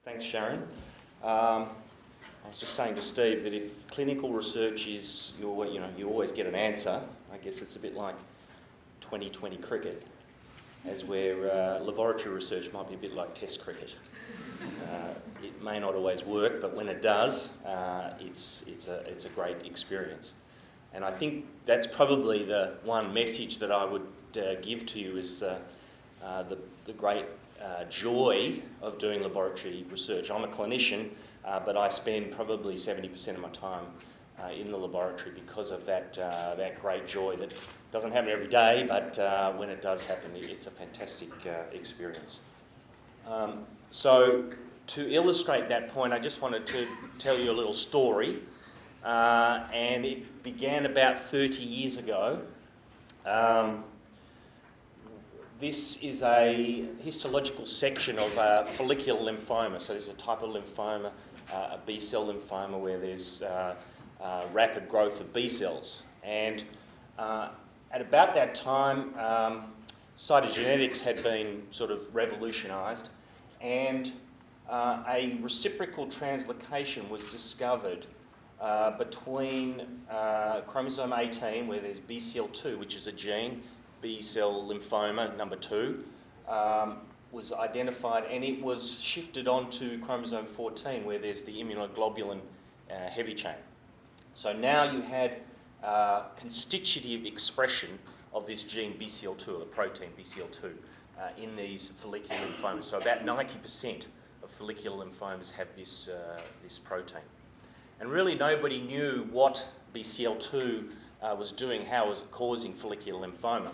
Thanks, Sharon. I was just saying to Steve that if clinical research is, you always get an answer, I guess it's a bit like 2020 cricket, as where laboratory research might be a bit like test cricket. It may not always work, but when it does, it's a great experience. And I think that's probably the one message that I would give to you is the great joy of doing laboratory research. I'm a clinician, but I spend probably 70% of my time in the laboratory because of that great joy that doesn't happen every day, but when it does happen, it's a fantastic experience. So to illustrate that point, I just wanted to tell you a little story, and it began about 30 years ago. This is a histological section of follicular lymphoma. So this is a type of lymphoma, a B-cell lymphoma, where there's rapid growth of B cells. And at about that time, cytogenetics had been sort of revolutionised, and a reciprocal translocation was discovered between chromosome 18, where there's BCL2, which is a gene, B-cell lymphoma number 2, was identified, and it was shifted onto chromosome 14, where there's the immunoglobulin heavy chain. So now you had constitutive expression of this gene BCL2, or the protein BCL2, in these follicular lymphomas. So about 90% of follicular lymphomas have this protein. And really nobody knew what BCL2 was doing, how was it causing follicular lymphoma.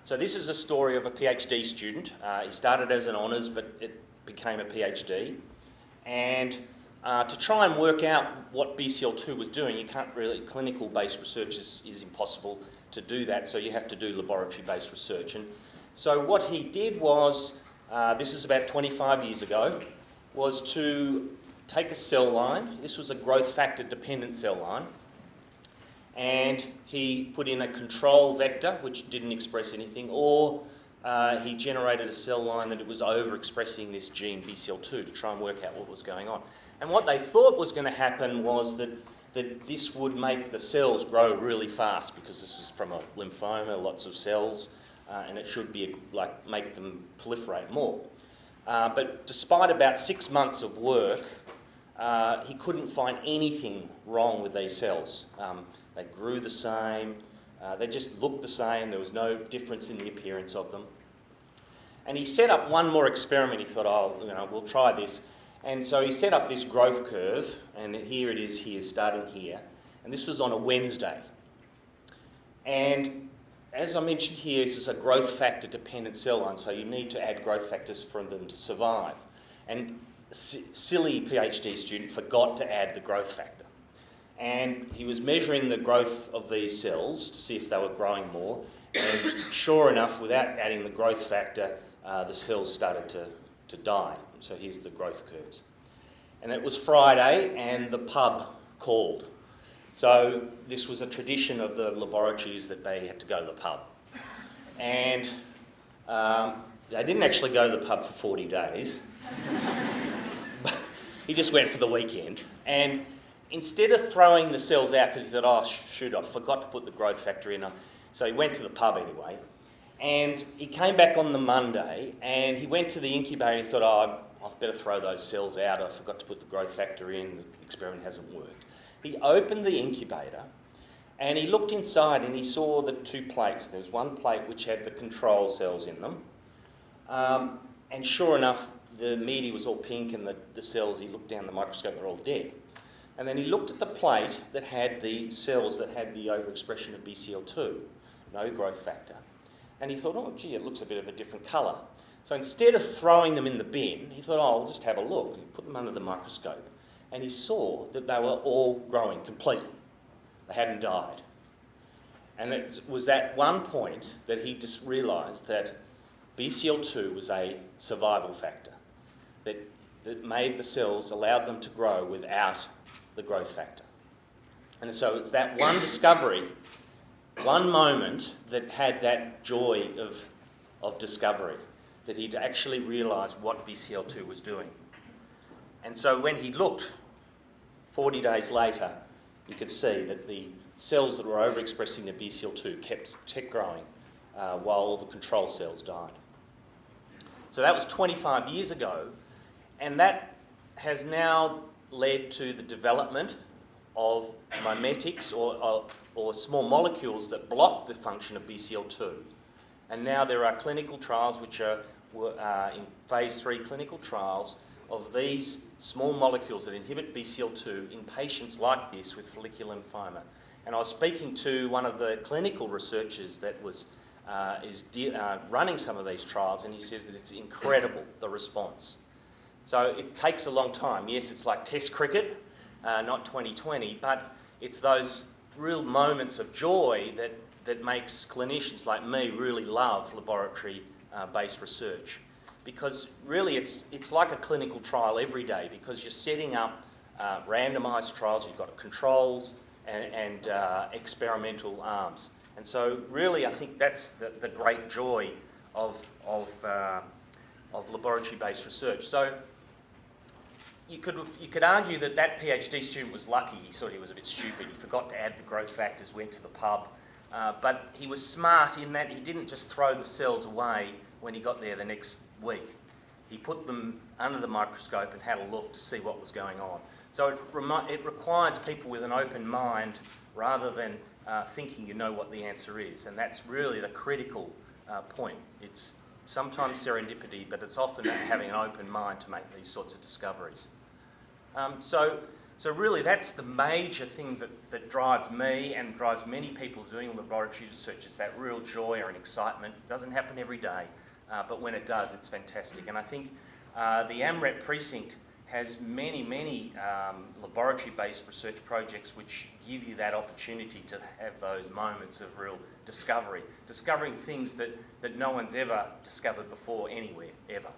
So this is a story of a PhD student. He started as an honours, but it became a PhD. And to try and work out what BCL2 was doing, you can't really, clinical-based research is impossible to do that, so you have to do laboratory-based research. And so what he did was, this is about 25 years ago, was to take a cell line. This was a growth factor dependent cell line. And he put in a control vector, which didn't express anything, or he generated a cell line that it was overexpressing this gene BCL2 to try and work out what was going on. And what they thought was going to happen was that this would make the cells grow really fast, because this is from a lymphoma, lots of cells, and it should be make them proliferate more. But despite about 6 months of work, he couldn't find anything wrong with these cells. They grew the same, they just looked the same, there was no difference in the appearance of them. And he set up one more experiment. He thought, we'll try this. And so he set up this growth curve, and here it is here, starting here. And this was on a Wednesday. And as I mentioned here, this is a growth factor dependent cell line, so you need to add growth factors for them to survive. And silly PhD student forgot to add the growth factor. And he was measuring the growth of these cells to see if they were growing more. And sure enough, without adding the growth factor, the cells started to die. So here's the growth curves. And it was Friday, and the pub called. So this was a tradition of the laboratories that they had to go to the pub. And they didn't actually go to the pub for 40 days. He just went for the weekend. And instead of throwing the cells out, because he thought, oh shoot, I forgot to put the growth factor in, so he went to the pub anyway. And he came back on the Monday, and he went to the incubator, and he thought, oh, I've better throw those cells out, I forgot to put the growth factor in, the experiment hasn't worked. He opened the incubator, and he looked inside, and he saw the 2 plates. There was one plate which had the control cells in them, and sure enough, the media was all pink, and the cells, he looked down the microscope, were all dead. And then he looked at the plate that had the cells that had the overexpression of BCL2, no growth factor. And he thought, oh gee, it looks a bit of a different colour. So instead of throwing them in the bin, he thought, oh, I'll just have a look. And he put them under the microscope, and he saw that they were all growing completely. They hadn't died. And it was at one point that he just realised that BCL2 was a survival factor that made the cells, allowed them to grow without the growth factor. And so it's that one discovery, one moment, that had that joy of discovery, that he'd actually realised what BCL2 was doing. And so when he looked 40 days later, you could see that the cells that were overexpressing the BCL2 kept growing while all the control cells died. So that was 25 years ago, and that has now led to the development of mimetics or small molecules that block the function of BCL2. And now there are clinical trials which are in phase 3 clinical trials of these small molecules that inhibit BCL2 in patients like this with follicular lymphoma. And I was speaking to one of the clinical researchers that is running some of these trials, and he says that it's incredible, the response. So it takes a long time. Yes, it's like test cricket, not 2020, but it's those real moments of joy that makes clinicians like me really love laboratory-based research. Because really it's like a clinical trial every day, because you're setting up randomised trials, you've got controls and experimental arms. And so really I think that's the great joy of laboratory-based research. So you could argue that PhD student was lucky. He thought he was a bit stupid. He forgot to add the growth factors, went to the pub. But he was smart in that he didn't just throw the cells away when he got there the next week. He put them under the microscope and had a look to see what was going on. So it requires people with an open mind rather than thinking you know what the answer is. And that's really the critical point. It's sometimes serendipity, but it's often having an open mind to make these sorts of discoveries. So really that's the major thing that drives me and drives many people doing laboratory research, is that real joy or an excitement. It doesn't happen every day, but when it does, it's fantastic. And I think the AMREP precinct has many laboratory-based research projects which give you that opportunity to have those moments of real discovery, discovering things that no one's ever discovered before anywhere, ever.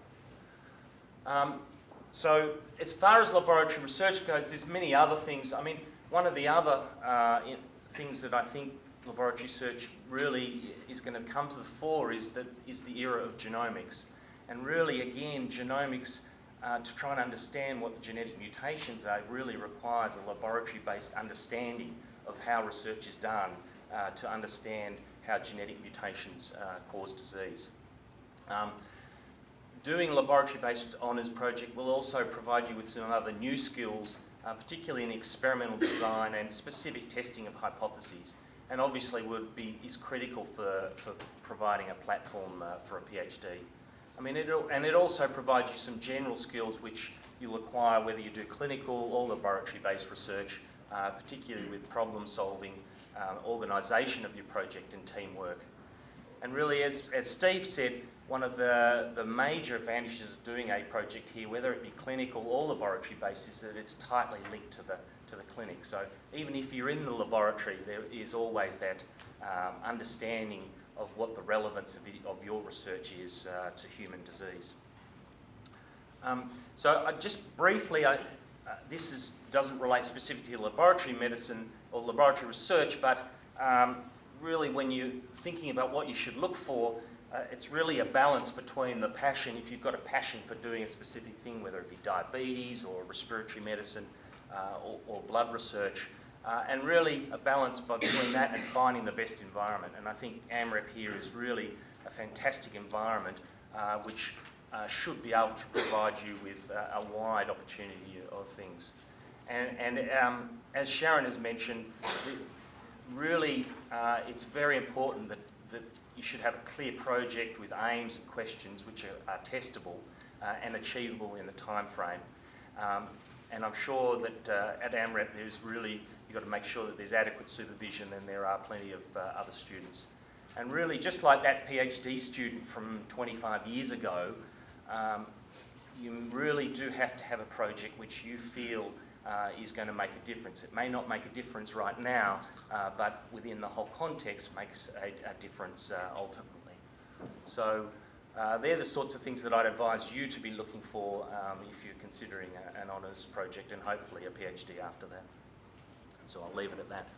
So as far as laboratory research goes, there's many other things. I mean, one of the other things that I think laboratory research really is going to come to the fore is the era of genomics. And really, again, genomics, to try and understand what the genetic mutations are, really requires a laboratory-based understanding of how research is done to understand how genetic mutations cause disease. Doing a laboratory-based honours project will also provide you with some other new skills, particularly in experimental design and specific testing of hypotheses, and obviously is critical for providing a platform for a PhD. I mean, it also provides you some general skills which you'll acquire whether you do clinical or laboratory-based research, particularly with problem solving, organisation of your project and teamwork. And really, as Steve said, one of the major advantages of doing a project here, whether it be clinical or laboratory-based, is that it's tightly linked to the clinic. So even if you're in the laboratory, there is always that understanding of what the relevance of your research is to human disease. So just briefly, this doesn't relate specifically to laboratory medicine or laboratory research, but really when you're thinking about what you should look for, it's really a balance between the passion, if you've got a passion for doing a specific thing, whether it be diabetes or respiratory medicine or blood research, and really a balance between that and finding the best environment. And I think AMREP here is really a fantastic environment which should be able to provide you with a wide opportunity of things. And as Sharon has mentioned, really it's very important that you should have a clear project with aims and questions which are testable and achievable in the time frame. And I'm sure that at AMREP you've got to make sure that there's adequate supervision, and there are plenty of other students. And really, just like that PhD student from 25 years ago, you really do have to have a project which you feel is going to make a difference. It may not make a difference right now, but within the whole context makes a difference ultimately. So they're the sorts of things that I'd advise you to be looking for if you're considering an honours project and hopefully a PhD after that. So I'll leave it at that.